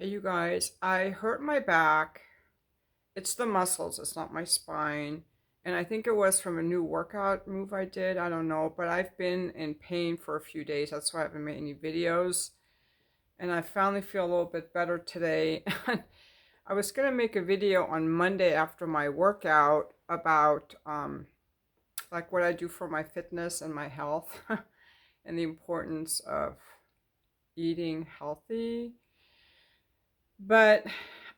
Hey, you guys, I hurt my back. It's the muscles, it's not my spine. And I think it was from a new workout move I did. I don't know, but I've been in pain for a few days. That's why I haven't made any videos. And I finally feel a little bit better today. I was going to make a video on Monday after my workout about like what I do for my fitness and my health and the importance of eating healthy. But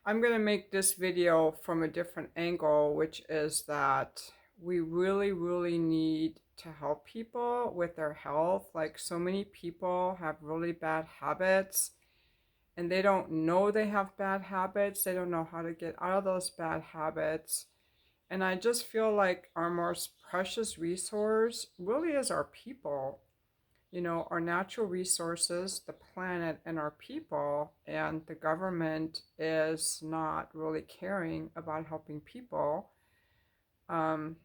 I'm going to make this video from a different angle, which is that we really need to help people with their health. Like, so many people have really bad habits and they don't know they have bad habits. They don't know how to get out of those bad habits. And I just feel like our most precious resource really is our people, our natural resources, the planet, and our people, and the government is not really caring about helping people. Um,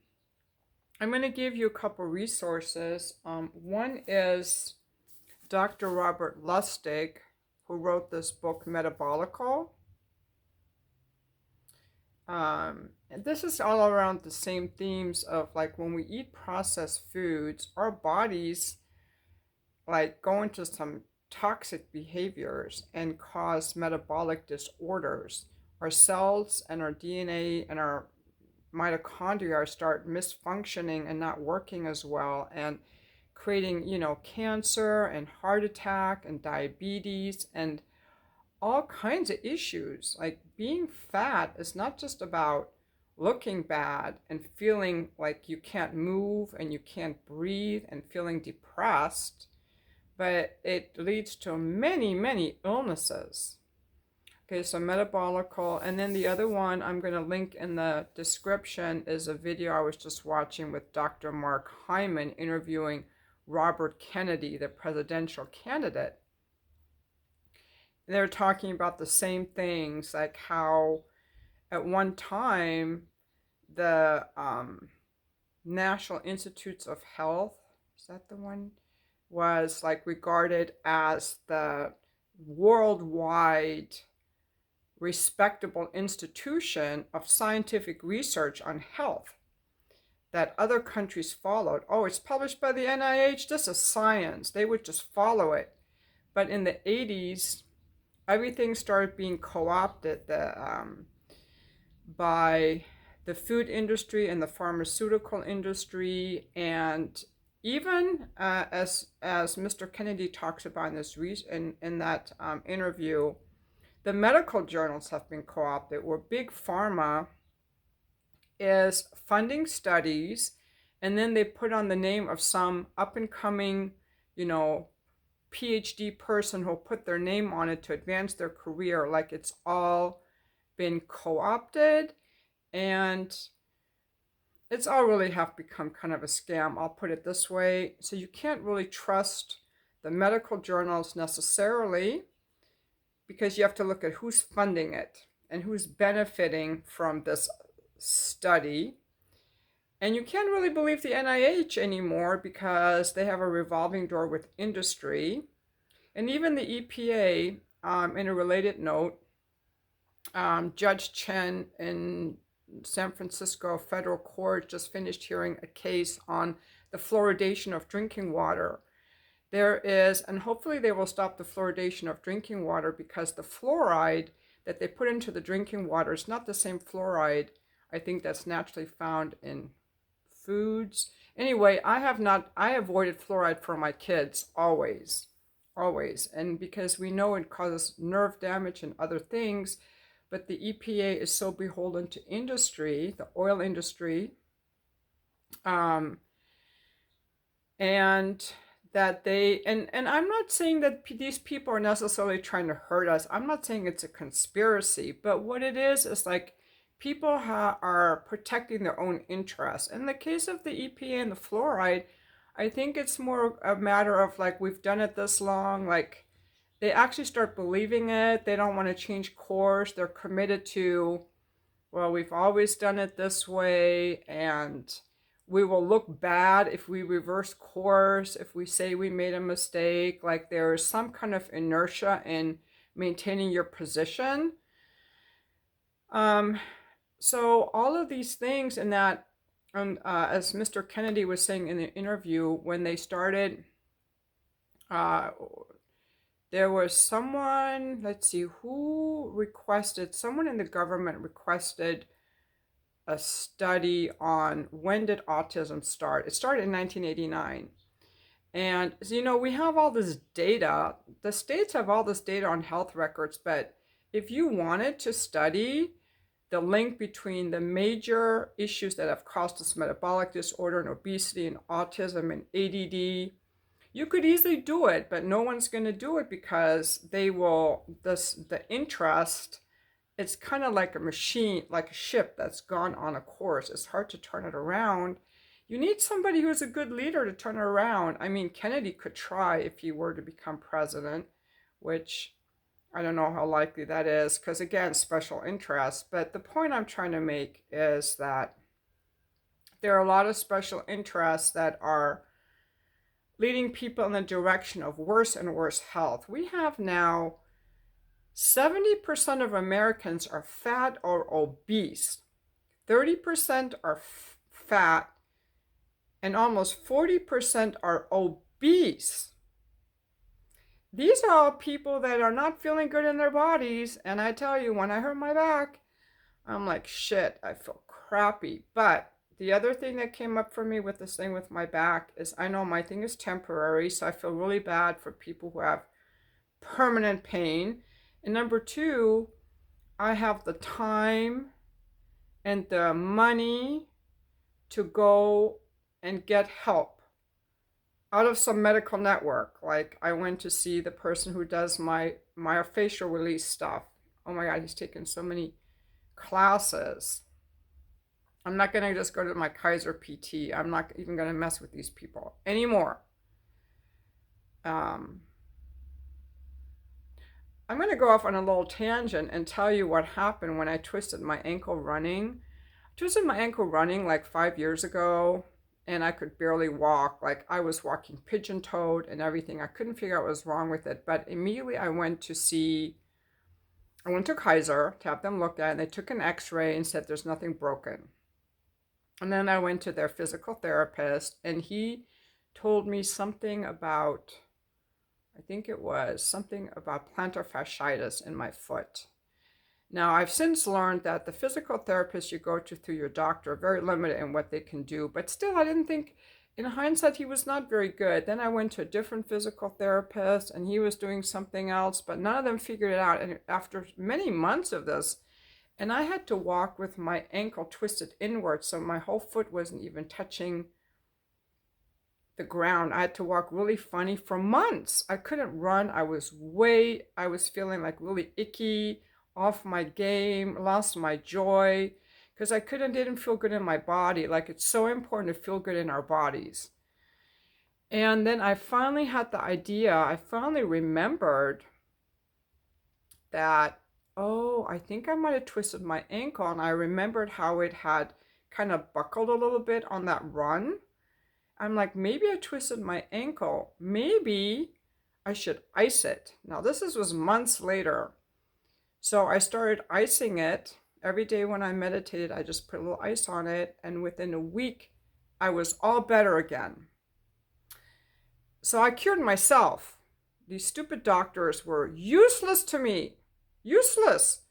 I'm going to give you a couple resources. One is Dr. Robert Lustig, who wrote this book, Metabolical. And this is all around the same themes of like when we eat processed foods, our bodies like go into some toxic behaviors and cause metabolic disorders. Our cells and our DNA and our mitochondria start misfunctioning and not working as well, and creating, cancer and heart attack and diabetes and all kinds of issues. Like, being fat is not just about looking bad and feeling like you can't move and you can't breathe and feeling depressed, but it leads to many illnesses. Okay, so metabolical. And then the other one I'm going to link in the description is a video I was just watching with Dr. Mark Hyman interviewing Robert Kennedy, the presidential candidate. They're talking about the same things, like how at one time the National Institutes of Health, is that the one, was like regarded as the worldwide respectable institution of scientific research on health that other countries followed. Oh, it's published by the NIH. This is science. They would just follow it. But in the 80s, everything started being co-opted by the food industry and the pharmaceutical industry, and even as Mr. Kennedy talks about in that interview, the medical journals have been co-opted, where big pharma is funding studies, and then they put on the name of some up and coming, PhD person who'll put their name on it to advance their career. Like, it's all been co-opted, and it's all really have become kind of a scam, I'll put it this way. So you can't really trust the medical journals necessarily, because you have to look at who's funding it and who's benefiting from this study. And you can't really believe the NIH anymore because they have a revolving door with industry. And even the EPA, in a related note, Judge Chen in San Francisco federal court just finished hearing a case on the fluoridation of drinking water. There is, and hopefully they will stop the fluoridation of drinking water, because the fluoride that they put into the drinking water is not the same fluoride, I think, that's naturally found in foods. Anyway, I avoided fluoride for my kids always. And because we know it causes nerve damage and other things, but the EPA is so beholden to industry, the oil industry, and that and I'm not saying that these people are necessarily trying to hurt us. I'm not saying it's a conspiracy, but what it is like people are protecting their own interests. In the case of the EPA and the fluoride, I think it's more a matter of like, we've done it this long, like they actually start believing it. They don't want to change course. They're committed to, well, we've always done it this way, and we will look bad if we reverse course, if we say we made a mistake. Like, there is some kind of inertia in maintaining your position. Um, so all of these things, and that, as Mr. Kennedy was saying in the interview, when they started, uh, there was someone, let's see, who requested, someone in the government requested a study on when did autism start. It started in 1989. And, we have all this data. The states have all this data on health records, but if you wanted to study the link between the major issues that have caused us metabolic disorder and obesity and autism and ADD, you could easily do it, but no one's going to do it because the interest, it's kind of like a machine, like a ship that's gone on a course. It's hard to turn it around. You need somebody who's a good leader to turn it around. I mean, Kennedy could try if he were to become president, which I don't know how likely that is because, again, special interests. But the point I'm trying to make is that there are a lot of special interests that are leading people in the direction of worse and worse health. We have now 70% of Americans are fat or obese. 30% are fat, and almost 40% are obese. These are all people that are not feeling good in their bodies. And I tell you, when I hurt my back, I'm like, shit, I feel crappy. But the other thing that came up for me with this thing with my back is I know my thing is temporary, so I feel really bad for people who have permanent pain. And number two, I have the time and the money to go and get help out of some medical network. Like I went to see the person who does my facial release stuff. Oh my God, he's taken so many classes. I'm not going to just go to my Kaiser PT. I'm not even going to mess with these people anymore. I'm going to go off on a little tangent and tell you what happened when I twisted my ankle running. I twisted my ankle running like 5 years ago, and I could barely walk. Like I was walking pigeon-toed and everything. I couldn't figure out what was wrong with it. But immediately I went to Kaiser to have them looked at, and they took an x-ray and said there's nothing broken. And then I went to their physical therapist, and he told me something about, I think it was something about plantar fasciitis in my foot. Now, I've since learned that the physical therapists you go to through your doctor are very limited in what they can do, but still, I didn't think, in hindsight, he was not very good. Then I went to a different physical therapist, and he was doing something else, but none of them figured it out. And after many months of this, and I had to walk with my ankle twisted inward, so my whole foot wasn't even touching the ground. I had to walk really funny for months. I couldn't run. I was feeling like really icky, off my game, lost my joy, because didn't feel good in my body. Like it's so important to feel good in our bodies. And then I finally had the idea, I finally remembered that, oh, I think I might have twisted my ankle, and I remembered how it had kind of buckled a little bit on that run. I'm like, maybe I twisted my ankle. Maybe I should ice it. Now, was months later. So I started icing it. Every day when I meditated, I just put a little ice on it. And within a week, I was all better again. So I cured myself. These stupid doctors were useless to me. Useless.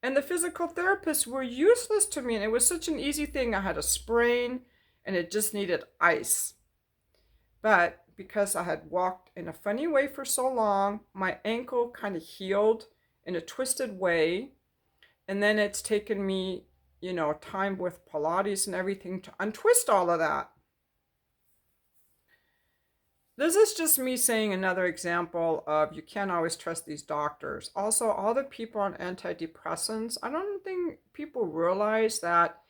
And the physical therapists were useless to me. And it was such an easy thing. I had a sprain and it just needed ice. But because I had walked in a funny way for so long, my ankle kind of healed in a twisted way. And then it's taken me, time with Pilates and everything to untwist all of that. This is just me saying another example of you can't always trust these doctors. Also, all the people on antidepressants, I don't think people realize that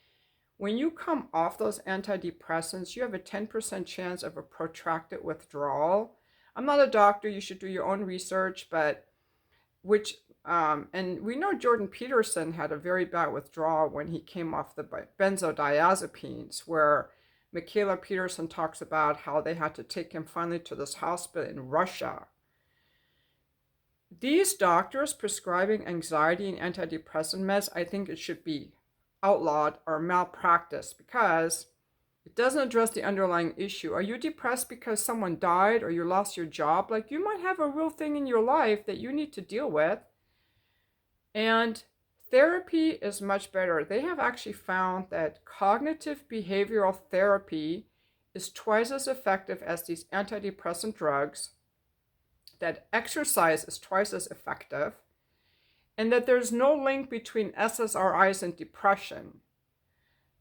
when you come off those antidepressants, you have a 10% chance of a protracted withdrawal. I'm not a doctor, you should do your own research, but and we know Jordan Peterson had a very bad withdrawal when he came off the benzodiazepines, where Michaela Peterson talks about how they had to take him finally to this hospital in Russia. these doctors prescribing anxiety and antidepressant meds, I think it should be outlawed or malpractice because it doesn't address the underlying issue. Are you depressed because someone died or you lost your job? Like, you might have a real thing in your life that you need to deal with. And therapy is much better. They have actually found that cognitive behavioral therapy is twice as effective as these antidepressant drugs, that exercise is twice as effective, and that there's no link between SSRIs and depression.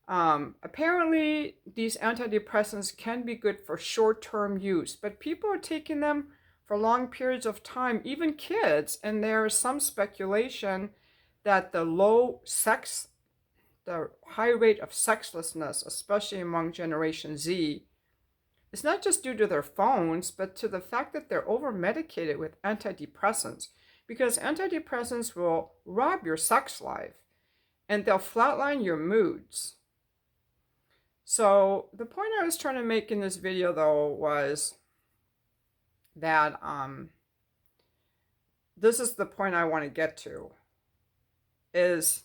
Apparently, these antidepressants can be good for short-term use, but people are taking them for long periods of time, even kids, and there is some speculation that the high rate of sexlessness, especially among Generation Z, is not just due to their phones, but to the fact that they're over-medicated with antidepressants, because antidepressants will rob your sex life and they'll flatline your moods. So the point I was trying to make in this video, though, was that this is the point I want to get to, is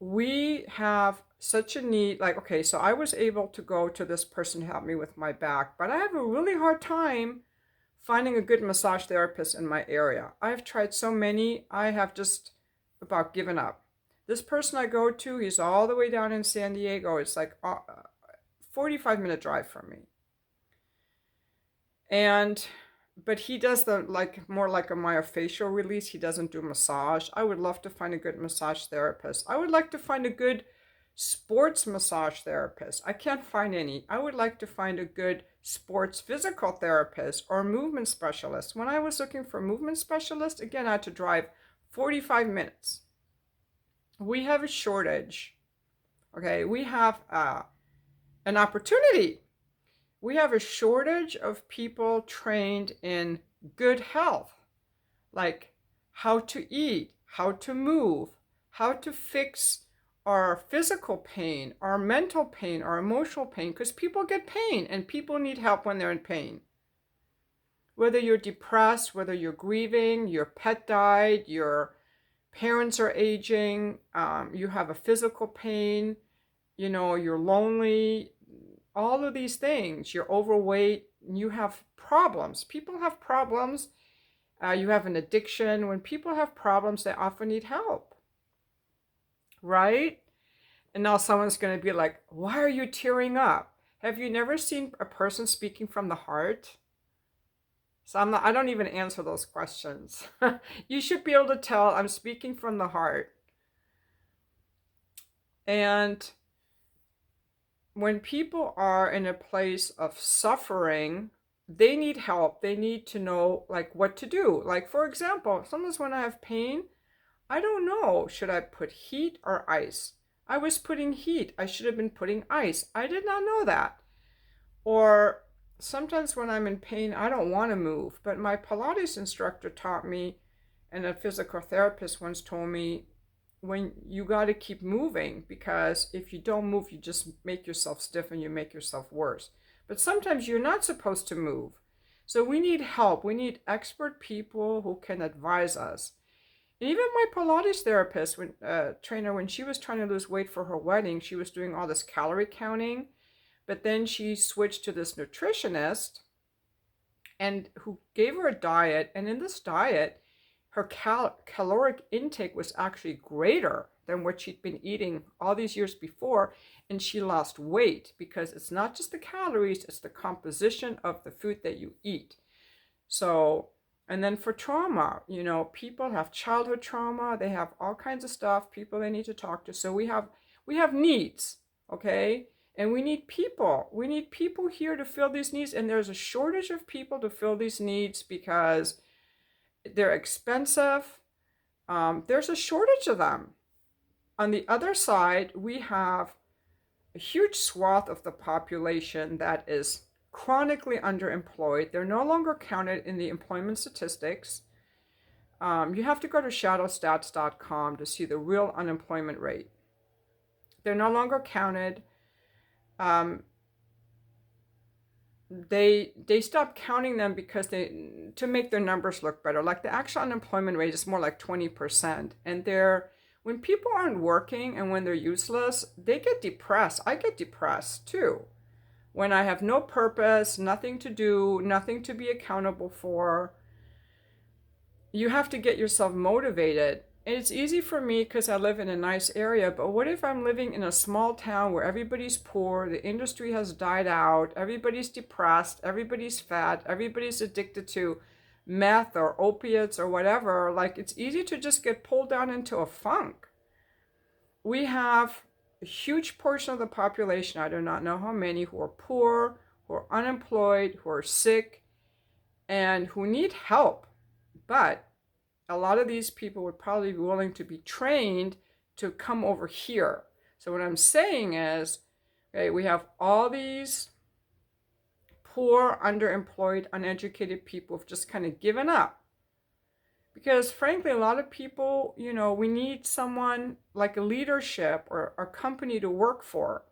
we have such a need. Like, okay, so I was able to go to this person to help me with my back, but I have a really hard time finding a good massage therapist in my area. I've tried so many, I have just about given up. This person I go to, he's all the way down in San Diego. It's like a 45-minute drive from me. But he does the more like a myofascial release. He doesn't do massage. I would love to find a good massage therapist. I would like to find a good sports massage therapist. I can't find any. I would like to find a good sports physical therapist or movement specialist. When I was looking for a movement specialist, again, I had to drive 45 minutes. We have a shortage. Okay, we have an opportunity. We have a shortage of people trained in good health, like how to eat, how to move, how to fix our physical pain, our mental pain, our emotional pain, because people get pain and people need help when they're in pain. Whether you're depressed, whether you're grieving, your pet died, your parents are aging, you have a physical pain, you're lonely, all of these things, you're overweight, you have problems. People have problems. You have an addiction. When people have problems, they often need help, right? And now someone's going to be like, why are you tearing up? Have you never seen a person speaking from the heart? So I don't even answer those questions. You should be able to tell I'm speaking from the heart. And when people are in a place of suffering, they need help. They need to know like what to do. Like, for example, sometimes when I have pain, I don't know, should I put heat or ice? I was putting heat. I should have been putting ice. I did not know that. Or sometimes when I'm in pain, I don't want to move. But my Pilates instructor taught me, and a physical therapist once told me, when you got to keep moving, because if you don't move, you just make yourself stiff and you make yourself worse. But sometimes you're not supposed to move. So we need help. We need expert people who can advise us. And even my Pilates therapist, trainer, when she was trying to lose weight for her wedding, she was doing all this calorie counting. But then she switched to this nutritionist and who gave her a diet. And in this diet, her caloric intake was actually greater than what she'd been eating all these years before. And she lost weight because it's not just the calories, it's the composition of the food that you eat. So, and then for trauma, people have childhood trauma, they have all kinds of stuff, people they need to talk to. So we have needs, okay? And we need people. We need people here to fill these needs. And there's a shortage of people to fill these needs because they're expensive. There's a shortage of them. On the other side, we have a huge swath of the population that is chronically underemployed. They're no longer counted in the employment statistics. You have to go to shadowstats.com to see the real unemployment rate. They're no longer counted. they stop counting them because they to make their numbers look better. Like the actual unemployment rate is more like 20%, and they're when people aren't working and when they're useless, they get depressed. I get depressed too. When I have no purpose, nothing to do, nothing to be accountable for, you have to get yourself motivated. And it's easy for me because I live in a nice area, but what if I'm living in a small town where everybody's poor, the industry has died out, everybody's depressed, everybody's fat, everybody's addicted to meth or opiates or whatever? Like, it's easy to just get pulled down into a funk. We have a huge portion of the population, I do not know how many, who are poor, who are unemployed, who are sick, and who need help. But a lot of these people would probably be willing to be trained to come over here. So what I'm saying is, okay, we have all these poor, underemployed, uneducated people who've just kind of given up. Because frankly, a lot of people, we need someone like a leadership or a company to work for.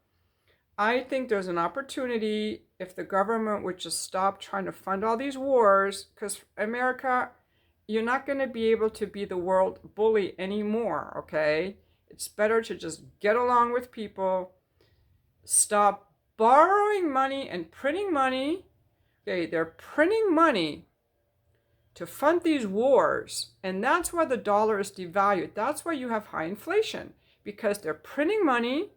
I think there's an opportunity if the government would just stop trying to fund all these wars, because America, you're not going to be able to be the world bully anymore, okay? It's better to just get along with people, stop borrowing money and printing money. Okay, they're printing money to fund these wars, and that's why the dollar is devalued. That's why you have high inflation, because they're printing money,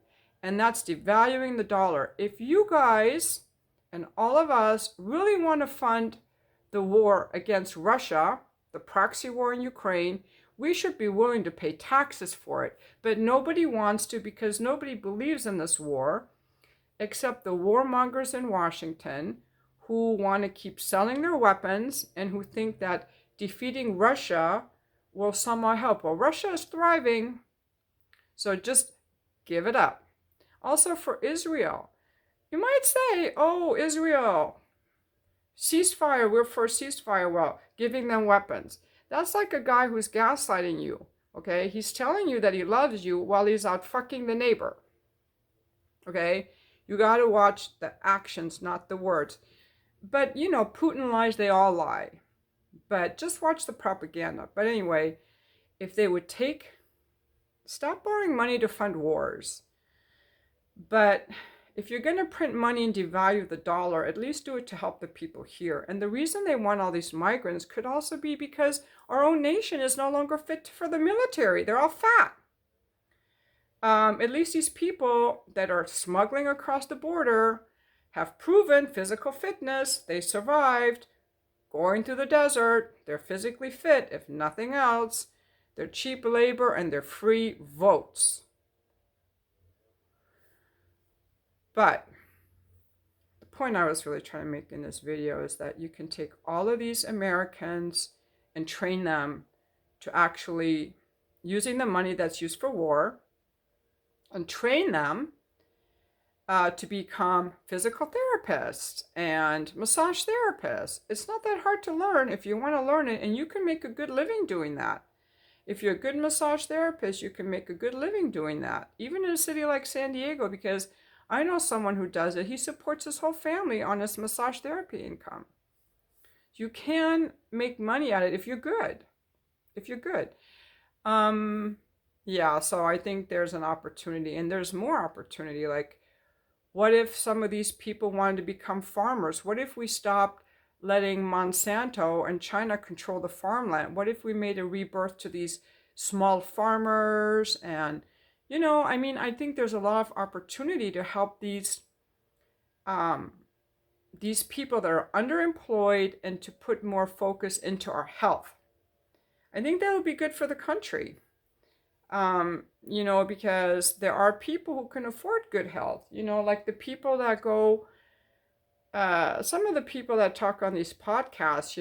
and that's devaluing the dollar. If you guys and all of us really want to fund the war against Russia, the proxy war in Ukraine, we should be willing to pay taxes for it. But nobody wants to, because nobody believes in this war, except the warmongers in Washington, who want to keep selling their weapons and who think that defeating Russia will somehow help. Well, Russia is thriving, so just give it up. Also for Israel, you might say, oh, Israel, ceasefire, we're for ceasefire. Well, giving them weapons. That's like a guy who's gaslighting you, okay? He's telling you that he loves you while he's out fucking the neighbor, okay? You got to watch the actions, not the words. But, Putin lies, they all lie. But just watch the propaganda. But anyway, if they would stop borrowing money to fund wars. But if you're going to print money and devalue the dollar, at least do it to help the people here. And the reason they want all these migrants could also be because our own nation is no longer fit for the military. They're all fat. At least these people that are smuggling across the border have proven physical fitness. They survived going through the desert. They're physically fit, if nothing else. They're cheap labor and they're free votes. But the point I was really trying to make in this video is that you can take all of these Americans and train them to actually using the money that's used for war and train them to become physical therapists and massage therapists. It's not that hard to learn if you want to learn it, and you can make a good living doing that. If you're a good massage therapist, you can make a good living doing that, even in a city like San Diego, because I know someone who does it. He supports his whole family on his massage therapy income. You can make money at it if you're good. Yeah, so I think there's an opportunity, and there's more opportunity. Like, what if some of these people wanted to become farmers? What if we stopped letting Monsanto and China control the farmland? What if we made a rebirth to these small farmers? And, I think there's a lot of opportunity to help these people that are underemployed and to put more focus into our health. I think that would be good for the country. Because there are people who can afford good health, like the people that go, some of the people that talk on these podcasts,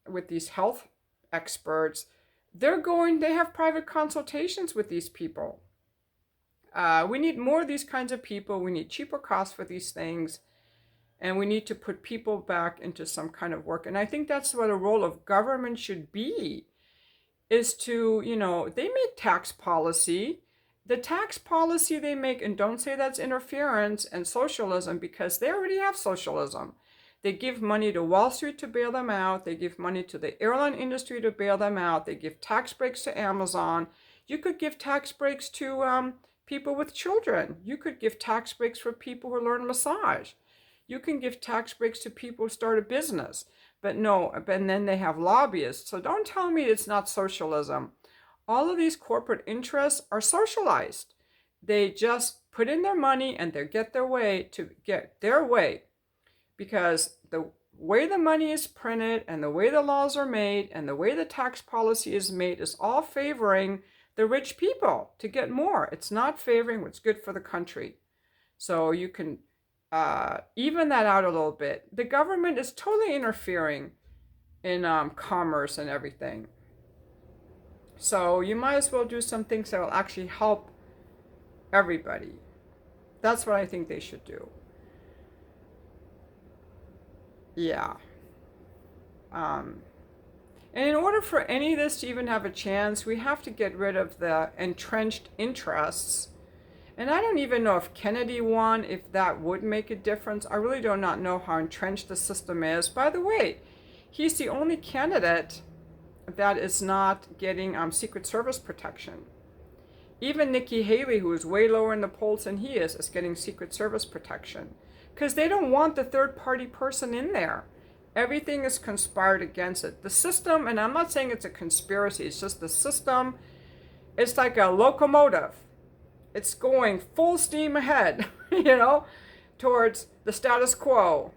with these health experts, they have private consultations with these people. We need more of these kinds of people. We need cheaper costs for these things. And we need to put people back into some kind of work. And I think that's what a role of government should be, is to, they make tax policy. The tax policy they make, and don't say that's interference and socialism, because they already have socialism. They give money to Wall Street to bail them out. They give money to the airline industry to bail them out. They give tax breaks to Amazon. You could give tax breaks to people with children. You could give tax breaks for people who learn massage. You can give tax breaks to people who start a business. But no, and then they have lobbyists. So don't tell me it's not socialism. All of these corporate interests are socialized. They just put in their money and they get their way to get their way, because the way the money is printed and the way the laws are made and the way the tax policy is made is all favoring the rich people to get more. It's not favoring what's good for the country. So you can even that out a little bit. The government is totally interfering in commerce and everything. So you might as well do some things that will actually help everybody. That's what I think they should do. Yeah. And in order for any of this to even have a chance, we have to get rid of the entrenched interests. And I don't even know if Kennedy won, if that would make a difference. I really do not know how entrenched the system is. By the way, he's the only candidate that is not getting Secret Service protection. Even Nikki Haley, who is way lower in the polls than he is getting Secret Service protection. Because they don't want the third party person in there. Everything is conspired against it. The system, and I'm not saying it's a conspiracy, it's just the system, it's like a locomotive. It's going full steam ahead, towards the status quo.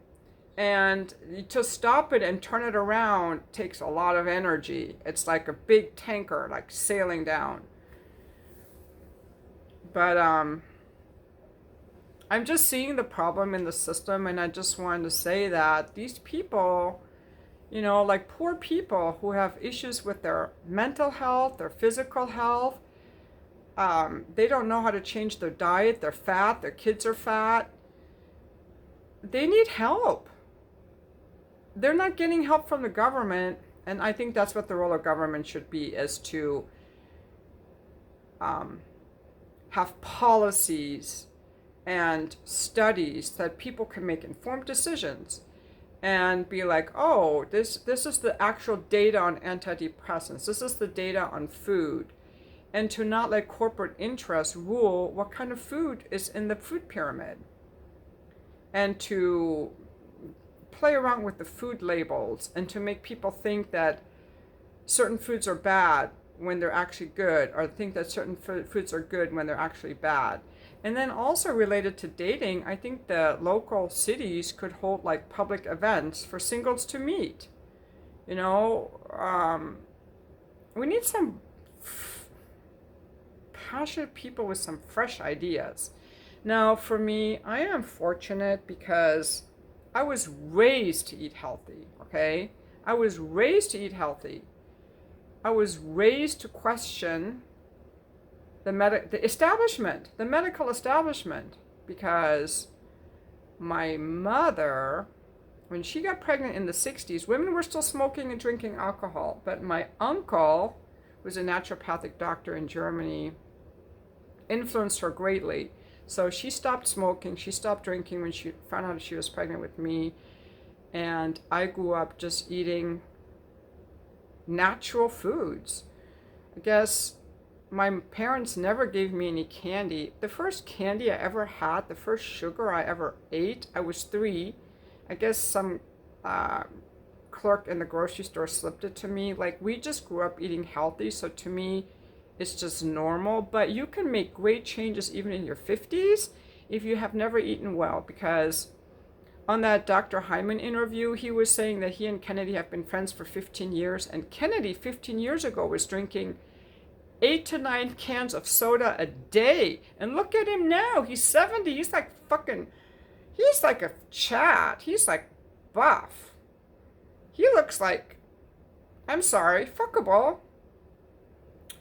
And to stop it and turn it around takes a lot of energy. It's like a big tanker, like sailing down. But I'm just seeing the problem in the system, and I just wanted to say that these people, like poor people who have issues with their mental health, their physical health, they don't know how to change their diet, they're fat, their kids are fat. They need help. They're not getting help from the government, and I think that's what the role of government should be, is to have policies and studies that people can make informed decisions and be like, oh, this is the actual data on antidepressants, this is the data on food, and to not let corporate interests rule what kind of food is in the food pyramid, and to play around with the food labels and to make people think that certain foods are bad when they're actually good, or think that certain foods are good when they're actually bad. And then also related to dating, I think the local cities could hold like public events for singles to meet. We need some passionate people with some fresh ideas. Now, for me, I am fortunate because I was raised to eat healthy, okay? I was raised to eat healthy. I was raised to question the medical establishment, because my mother, when she got pregnant in the 60s, women were still smoking and drinking alcohol, but my uncle, who was a naturopathic doctor in Germany, influenced her greatly. So she stopped smoking, she stopped drinking when she found out she was pregnant with me, and I grew up just eating natural foods. I guess my parents never gave me any candy. The first candy I ever had, the first sugar I ever ate, I was 3. I guess some clerk in the grocery store slipped it to me. Like, we just grew up eating healthy, so to me, it's just normal. But you can make great changes even in your 50s if you have never eaten well, because on that Dr. Hyman interview, he was saying that he and Kennedy have been friends for 15 years, and Kennedy 15 years ago was drinking 8 to 9 cans of soda a day. And look at him now. He's 70. He's like a Chad. He's like buff. He looks like, I'm sorry, fuckable.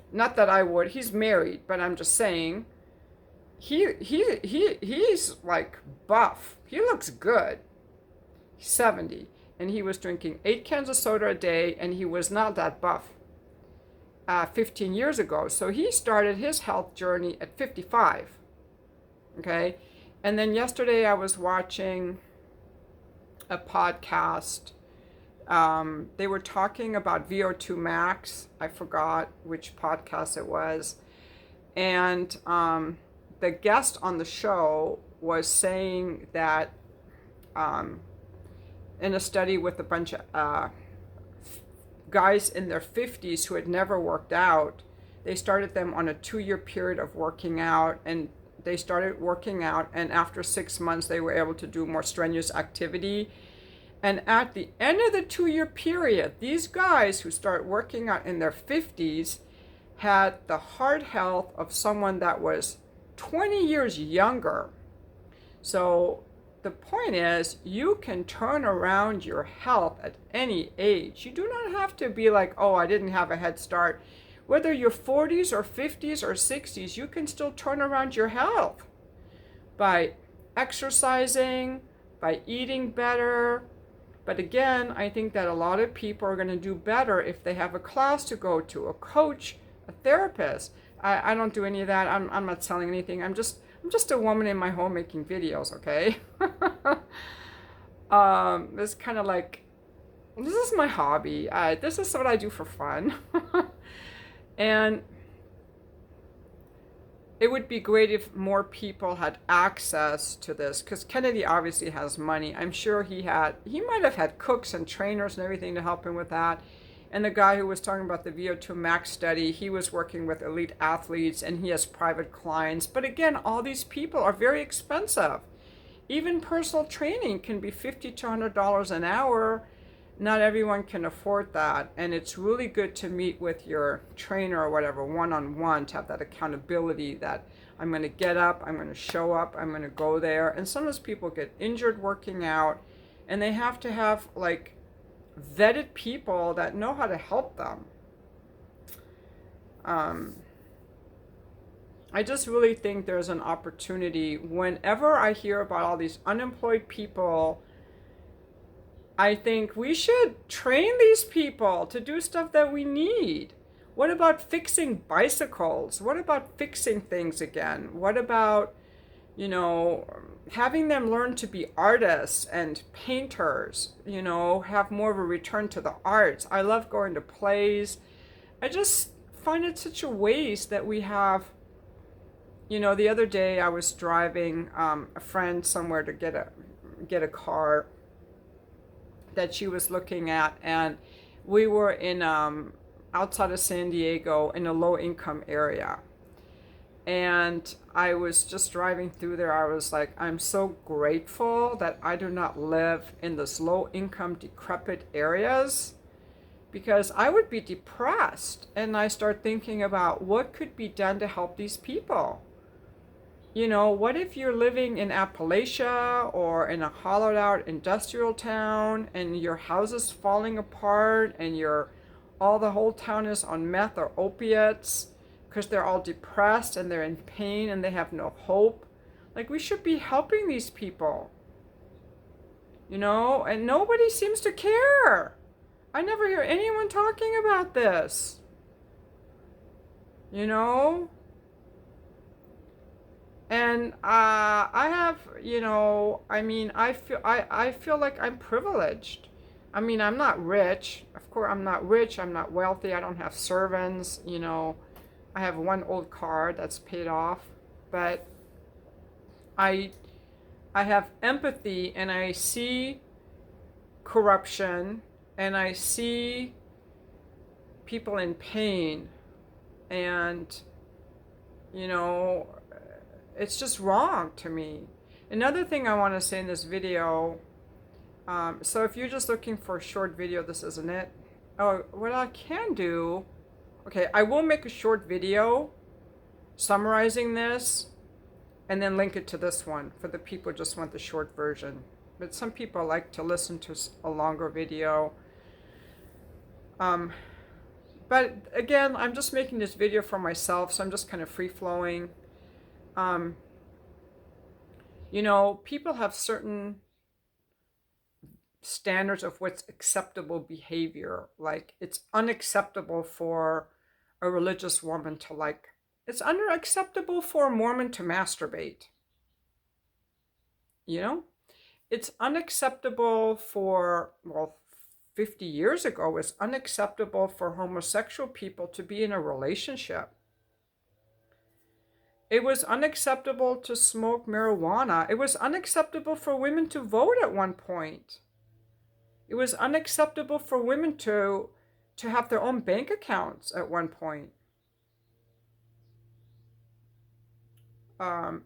Not that I would. He's married, but I'm just saying, he's like buff. He looks good. He's 70, and he was drinking 8 cans of soda a day, and he was not that buff 15 years ago. So he started his health journey at 55. Okay, and then yesterday I was watching a podcast. They were talking about VO2 max. I forgot which podcast it was. And the guest on the show was saying that um, in a study with a bunch of guys in their 50s who had never worked out, they started them on a 2-year period of working out, and they started working out, and after 6 months they were able to do more strenuous activity. And at the end of the 2-year period, these guys who start working out in their 50s had the heart health of someone that was 20 years younger. So the point is, you can turn around your health at any age. You do not have to be like, oh, I didn't have a head start. Whether you're 40s or 50s or 60s, you can still turn around your health by exercising, by eating better. But again, I think that a lot of people are going to do better if they have a class to go to, a coach, a therapist. I don't do any of that. I'm not selling anything. I'm just a woman in my home making videos, okay? It's kind of like, this is my hobby. This is what I do for fun. And it would be great if more people had access to this, because Kennedy obviously has money. I'm sure he might have had cooks and trainers and everything to help him with that. And the guy who was talking about the VO2 max study, he was working with elite athletes and he has private clients. But again, all these people are very expensive. Even personal training can be $50 to $100 an hour. Not everyone can afford that. And it's really good to meet with your trainer or whatever one-on-one, to have that accountability that I'm going to get up, I'm going to show up, I'm going to go there. And sometimes people get injured working out, and they have to have like vetted people that know how to help them. I just really think there's an opportunity. Whenever I hear about all these unemployed people, I think we should train these people to do stuff that we need. What about fixing bicycles? What about fixing things again? What about, having them learn to be artists and painters, have more of a return to the arts. I love going to plays. I just find it such a waste that we have. The other day I was driving a friend somewhere to get a car that she was looking at, and we were in outside of San Diego in a low income area. And I was just driving through there. I was like, I'm so grateful that I do not live in this low income, decrepit areas, because I would be depressed. And I start thinking about what could be done to help these people. What if you're living in Appalachia or in a hollowed out industrial town and your house is falling apart and the whole town is on meth or opiates because they're all depressed and they're in pain and they have no hope? Like, we should be helping these people, and nobody seems to care. I never hear anyone talking about this, And I have, I feel like I'm privileged. I'm not rich. Of course, I'm not rich. I'm not wealthy. I don't have servants. I have one old car that's paid off, but I have empathy, and I see corruption, and I see people in pain, and it's just wrong to me. Another thing I want to say in this video, so if you're just looking for a short video, this isn't it. Oh, what I can do, okay, I will make a short video summarizing this and then link it to this one for the people who just want the short version. But some people like to listen to a longer video. But again, I'm just making this video for myself, so I'm just kind of free-flowing. People have certain standards of what's acceptable behavior. Like, it's unacceptable for a religious woman to it's unacceptable for a Mormon to masturbate. It's unacceptable for, well, 50 years ago, it was unacceptable for homosexual people to be in a relationship. It was unacceptable to smoke marijuana. It was unacceptable for women to vote at one point. It was unacceptable for women to have their own bank accounts at one point.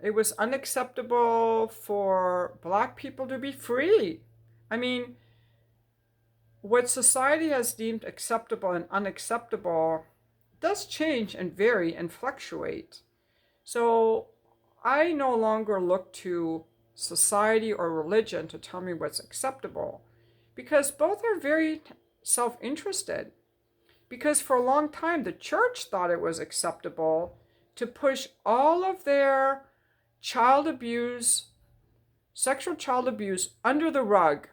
It was unacceptable for black people to be free. I mean, what society has deemed acceptable and unacceptable does change and vary and fluctuate. So I no longer look to society or religion to tell me what's acceptable because both are very self interested. Because for a long time, the church thought it was acceptable to push all of their child abuse, sexual child abuse, under the rug.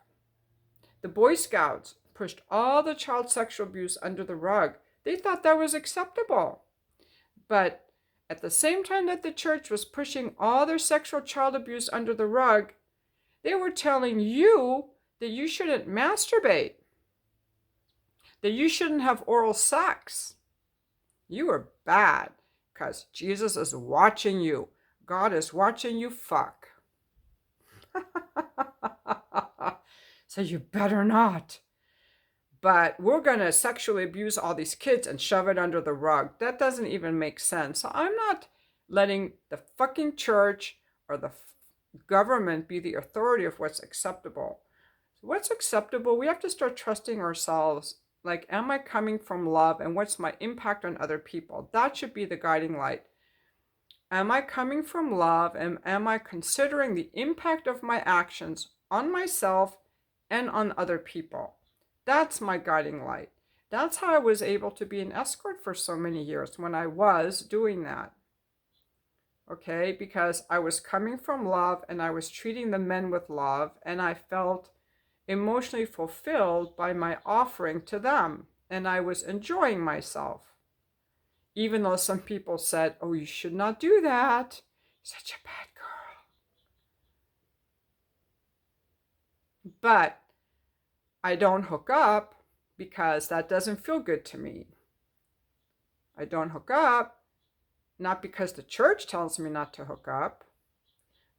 The Boy Scouts pushed all the child sexual abuse under the rug. They thought that was acceptable. But at the same time that the church was pushing all their sexual child abuse under the rug, they were telling you that you shouldn't masturbate, that you shouldn't have oral sex. You are bad because Jesus is watching you. God is watching you fuck. So you better not. But we're going to sexually abuse all these kids and shove it under the rug. That doesn't even make sense. So I'm not letting the fucking church or the government be the authority of what's acceptable. What's acceptable? We have to start trusting ourselves. Like, am I coming from love and what's my impact on other people? That should be the guiding light. Am I coming from love and am I considering the impact of my actions on myself and on other people? That's my guiding light. That's how I was able to be an escort for so many years when I was doing that. Okay, because I was coming from love and I was treating the men with love and I felt emotionally fulfilled by my offering to them and I was enjoying myself. Even though some people said, oh, you should not do that. Such a bad girl. But I don't hook up because that doesn't feel good to me. I don't hook up not because the church tells me not to hook up,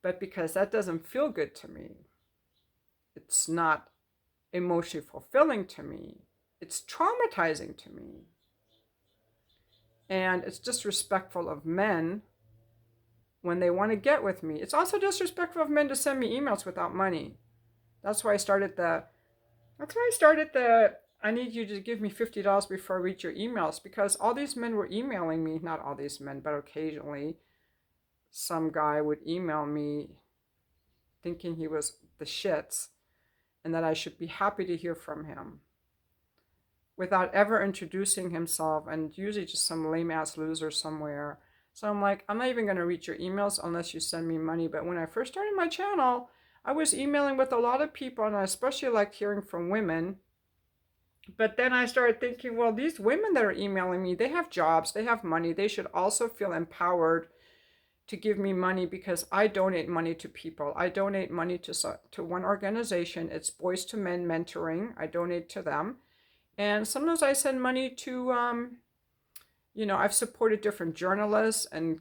but because that doesn't feel good to me. It's not emotionally fulfilling to me. It's traumatizing to me. And it's disrespectful of men when they want to get with me. It's also disrespectful of men to send me emails without money. That's why I started the I need you to give me $50 before I read your emails, because all these men were emailing me, not all these men, but occasionally some guy would email me thinking he was the shits and that I should be happy to hear from him without ever introducing himself, and usually just some lame ass loser somewhere. So I'm like, I'm not even going to read your emails unless you send me money. But when I first started my channel, I was emailing with a lot of people and I especially liked hearing from women. But then I started thinking, well, these women that are emailing me, they have jobs, they have money, they should also feel empowered to give me money because I donate money to people. I donate money to one organization. It's Boys to Men Mentoring. I donate to them. And sometimes I send money to, I've supported different journalists and,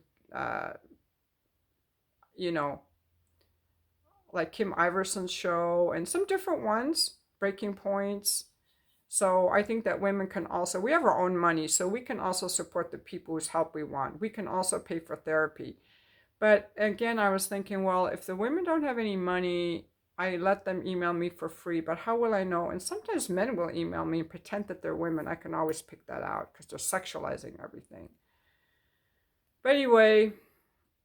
like Kim Iverson's show and some different ones, Breaking Points. So I think that women can also, we have our own money, so we can also support the people whose help we want. We can also pay for therapy. But again, I was thinking, well, if the women don't have any money, I let them email me for free, but how will I know? And sometimes men will email me and pretend that they're women. I can always pick that out because they're sexualizing everything. But anyway,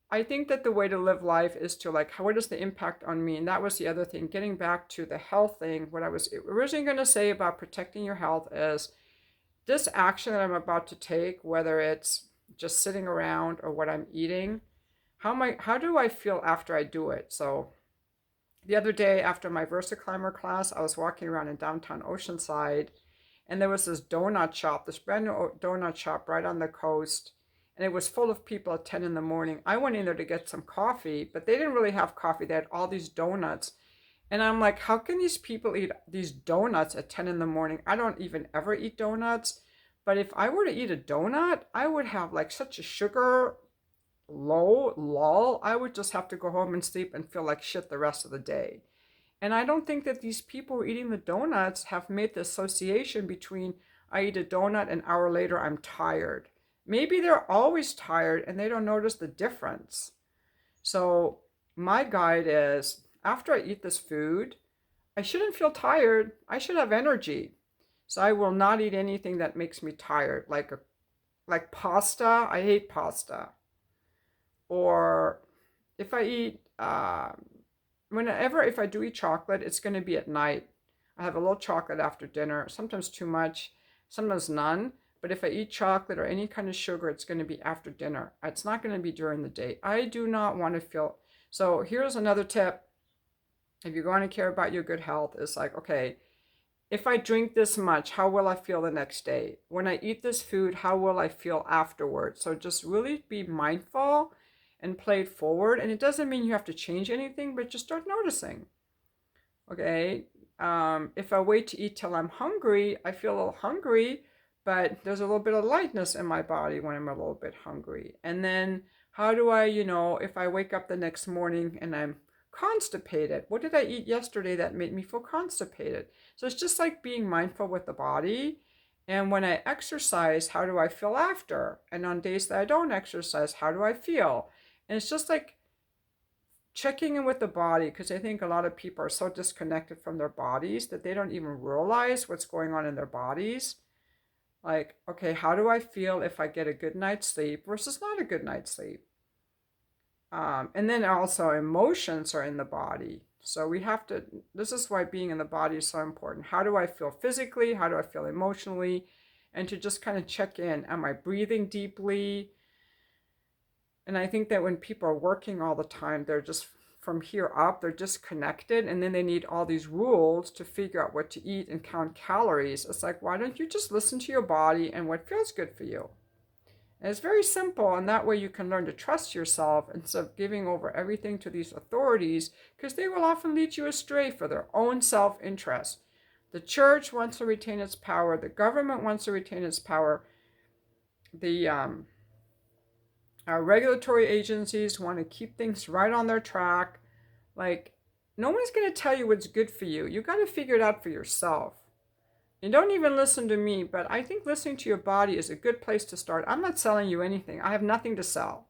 I think that the way to live life is to like, what is the impact on me? And that was the other thing, getting back to the health thing. What I was originally going to say about protecting your health is this action that I'm about to take, whether it's just sitting around or what I'm eating, how do I feel after I do it? So the other day after my VersaClimber class, I was walking around in downtown Oceanside and there was this donut shop, this brand new donut shop right on the coast. And it was full of people at 10 in the morning. I went in there to get some coffee, but they didn't really have coffee. They had all these donuts. And I'm like, how can these people eat these donuts at 10 in the morning? I don't even ever eat donuts. But if I were to eat a donut, I would have like such a sugar low lull. I would just have to go home and sleep and feel like shit the rest of the day. And I don't think that these people who are eating the donuts have made the association between I eat a donut, an hour later I'm tired. Maybe they're always tired and they don't notice the difference. So my guide is after I eat this food, I shouldn't feel tired. I should have energy. So I will not eat anything that makes me tired, like pasta. I hate pasta. Or if I eat, whenever if I do eat chocolate, it's going to be at night. I have a little chocolate after dinner, sometimes too much, sometimes none. But if I eat chocolate or any kind of sugar, it's going to be after dinner. It's not going to be during the day. I do not want to feel. So here's another tip. If you're going to care about your good health, it's like, okay, if I drink this much, how will I feel the next day? When I eat this food, how will I feel afterwards? So just really be mindful and play it forward. And it doesn't mean you have to change anything, but just start noticing. Okay. If I wait to eat till I'm hungry, I feel a little hungry, but there's a little bit of lightness in my body when I'm a little bit hungry. And then how do I, if I wake up the next morning and I'm constipated, what did I eat yesterday that made me feel constipated? So it's just like being mindful with the body. And when I exercise, how do I feel after? And on days that I don't exercise, how do I feel? And it's just like checking in with the body, because I think a lot of people are so disconnected from their bodies that they don't even realize what's going on in their bodies. Like, okay, how do I feel if I get a good night's sleep versus not a good night's sleep? And then also emotions are in the body. So we have to, this is why being in the body is so important. How do I feel physically? How do I feel emotionally? And to just kind of check in. Am I breathing deeply? And I think that when people are working all the time, they're just from here up, they're disconnected. And then they need all these rules to figure out what to eat and count calories. It's like, why don't you just listen to your body and what feels good for you? And it's very simple, and that way you can learn to trust yourself instead of giving over everything to these authorities, because they will often lead you astray for their own self-interest. The church wants to retain its power. The government wants to retain its power. The our regulatory agencies want to keep things right on their track. Like, no one's going to tell you what's good for you. You got to figure it out for yourself. And don't even listen to me, but I think listening to your body is a good place to start. I'm not selling you anything. I have nothing to sell.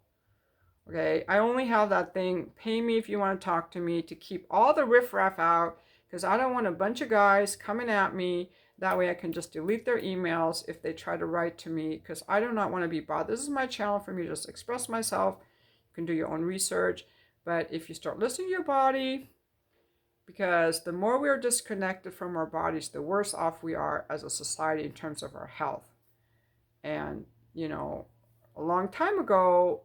Okay? I only have that thing, pay me if you want to talk to me, to keep all the riffraff out, because I don't want a bunch of guys coming at me. That way I can just delete their emails if they try to write to me, because I do not want to be bothered. This is my channel for me to just express myself. You can do your own research. But if you start listening to your body, because the more we are disconnected from our bodies, the worse off we are as a society in terms of our health. And, a long time ago,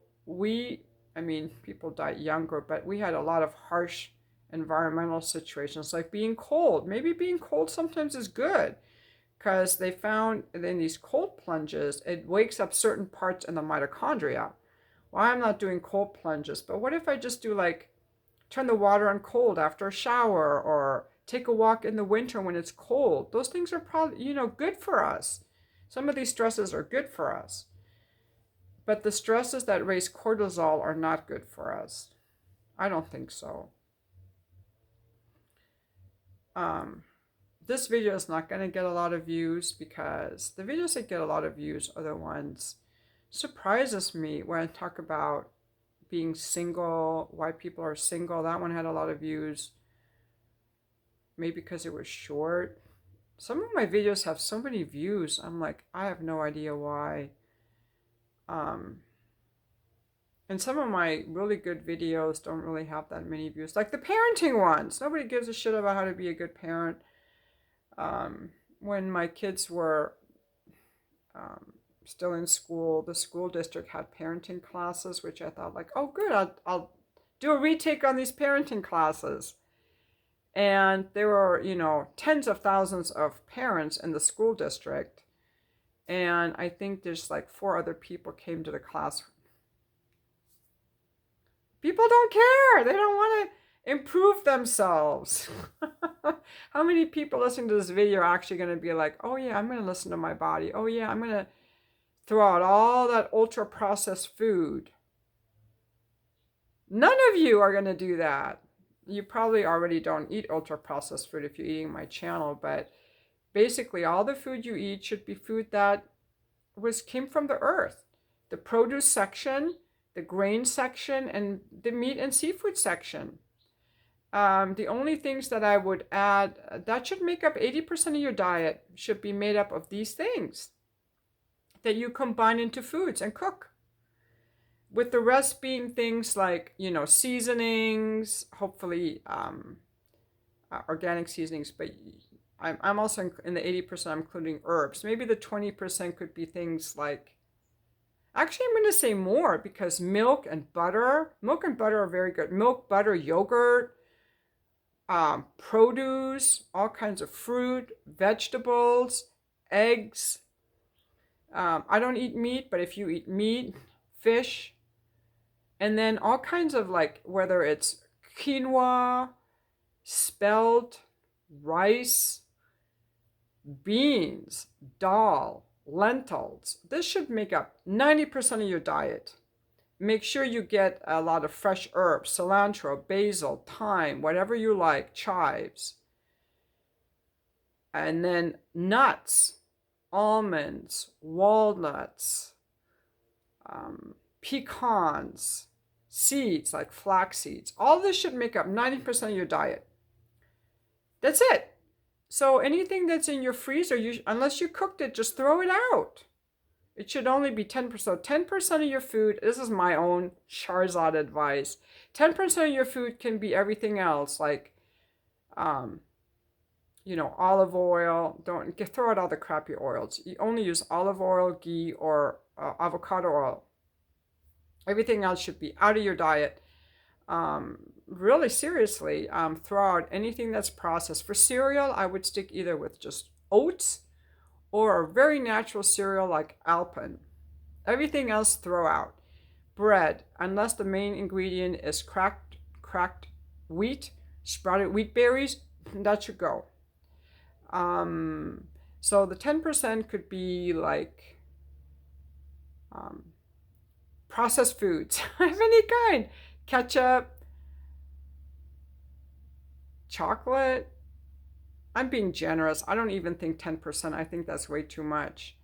people died younger, but we had a lot of harsh environmental situations, like being cold. Maybe being cold sometimes is good, because they found in these cold plunges, it wakes up certain parts in the mitochondria. Well, I'm not doing cold plunges, but what if I just do like turn the water on cold after a shower, or take a walk in the winter when it's cold? Those things are probably, good for us. Some of these stresses are good for us. But the stresses that raise cortisol are not good for us. I don't think so. This video is not going to get a lot of views, because the videos that get a lot of views are the ones surprises me when I talk about being single, why people are single. That one had a lot of views. Maybe because it was short. Some of my videos have so many views. I'm like, I have no idea why. And some of my really good videos don't really have that many views. Like the parenting ones. Nobody gives a shit about how to be a good parent. When my kids were still in school, the school district had parenting classes, which I thought like, oh good, I'll do a retake on these parenting classes. And there were, tens of thousands of parents in the school district. And I think there's like 4 other people came to the class. People don't care. They don't want to. improve themselves. How many people listening to this video are actually going to be like, oh yeah, I'm going to listen to my body. Oh yeah, I'm going to throw out all that ultra processed food. None of you are going to do that. You probably already don't eat ultra processed food if you're eating my channel, but basically all the food you eat should be food that came from the earth. The produce section, the grain section, and the meat and seafood section. The only things that I would add that should make up 80% of your diet should be made up of these things that you combine into foods and cook. With the rest being things like, seasonings, hopefully organic seasonings, but I'm also in the 80%, I'm including herbs. Maybe the 20% could be things like, actually, I'm going to say more because milk and butter are very good. Milk, butter, yogurt, produce, all kinds of fruit, vegetables, eggs. I don't eat meat, but if you eat meat, fish, and then all kinds of whether it's quinoa, spelt, rice, beans, dal, lentils. This should make up 90% of your diet. Make sure you get a lot of fresh herbs, cilantro, basil, thyme, whatever you like, chives. And then nuts, almonds, walnuts, pecans, seeds like flax seeds. All this should make up 90% of your diet. That's it. So anything that's in your freezer, unless you cooked it, just throw it out. It should only be 10%. So 10% of your food, this is my own Charizard advice. 10% of your food can be everything else, like, olive oil. Don't throw out all the crappy oils. You only use olive oil, ghee, or avocado oil. Everything else should be out of your diet. Really seriously, throw out anything that's processed. For cereal, I would stick either with just oats or a very natural cereal like Alpen. Everything else throw out. Bread, unless the main ingredient is cracked wheat, sprouted wheat berries, that should go. So the 10% could be like processed foods of any kind. Ketchup, chocolate. I'm being generous. I don't even think 10%. I think that's way too much.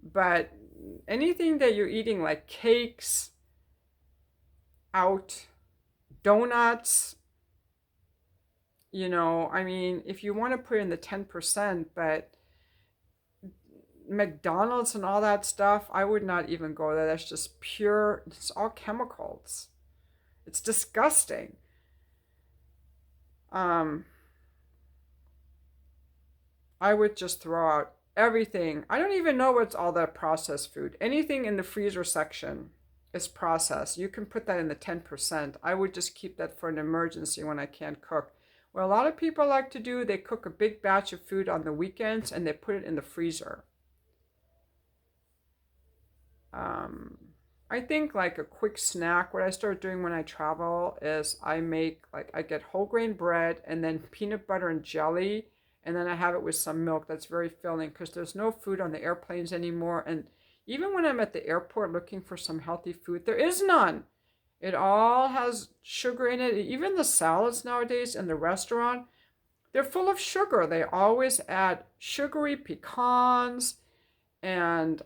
But anything that you're eating, like cakes, out, donuts, if you want to put in the 10%, but McDonald's and all that stuff, I would not even go there. That's just pure, it's all chemicals. It's disgusting. I would just throw out everything. I don't even know what's all that processed food. Anything in the freezer section is processed. You can put that in the 10%. I would just keep that for an emergency when I can't cook. What a lot of people like to do, they cook a big batch of food on the weekends and they put it in the freezer. I think like a quick snack, what I start doing when I travel is I get whole grain bread and then peanut butter and jelly, and then I have it with some milk. That's very filling because there's no food on the airplanes anymore. And even when I'm at the airport looking for some healthy food, there is none. It all has sugar in it. Even the salads nowadays in the restaurant, they're full of sugar. They always add sugary pecans and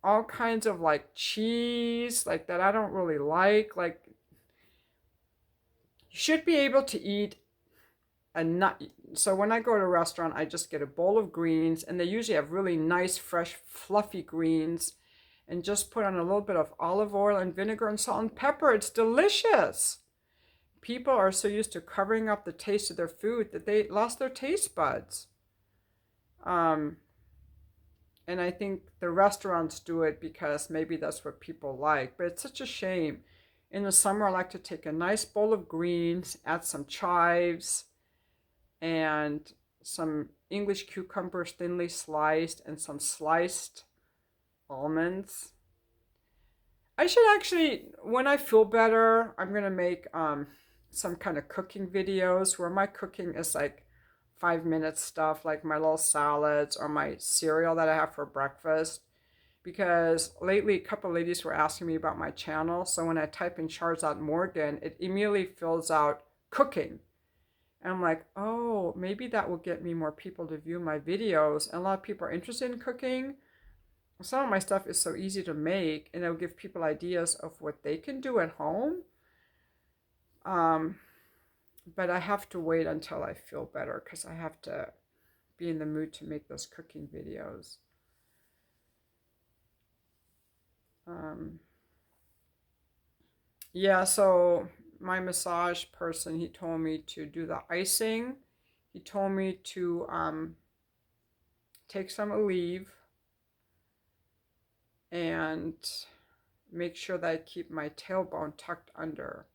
all kinds of like cheese like that I don't really like. Like, you should be able to eat a nut. So when I go to a restaurant, I just get a bowl of greens, and they usually have really nice, fresh, fluffy greens, and just put on a little bit of olive oil and vinegar and salt and pepper. It's delicious. People are so used to covering up the taste of their food that they lost their taste buds. And I think the restaurants do it because maybe that's what people like. But it's such a shame. In the summer, I like to take a nice bowl of greens, add some chives, and some English cucumbers thinly sliced, and some sliced almonds. I should actually, when I feel better, I'm going to make some kind of cooking videos where my cooking is like 5 minute stuff, like my little salads or my cereal that I have for breakfast. Because lately, a couple of ladies were asking me about my channel. So when I type in Charzad Morgan, it immediately fills out cooking. And I'm like, oh, maybe that will get me more people to view my videos. And a lot of people are interested in cooking. Some of my stuff is so easy to make, and it'll give people ideas of what they can do at home. Um, but I have to wait until I feel better because I have to be in the mood to make those cooking videos. Um, yeah, so my massage person, he told me to do the icing. He told me to take some Aleve and make sure that I keep my tailbone tucked under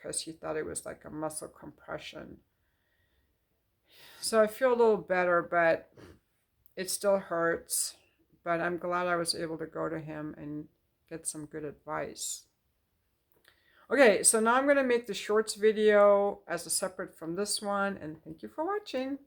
because he thought it was like a muscle compression. So I feel a little better, but it still hurts. But I'm glad I was able to go to him and get some good advice. Okay, so now I'm going to make the shorts video as a separate from this one, and thank you for watching.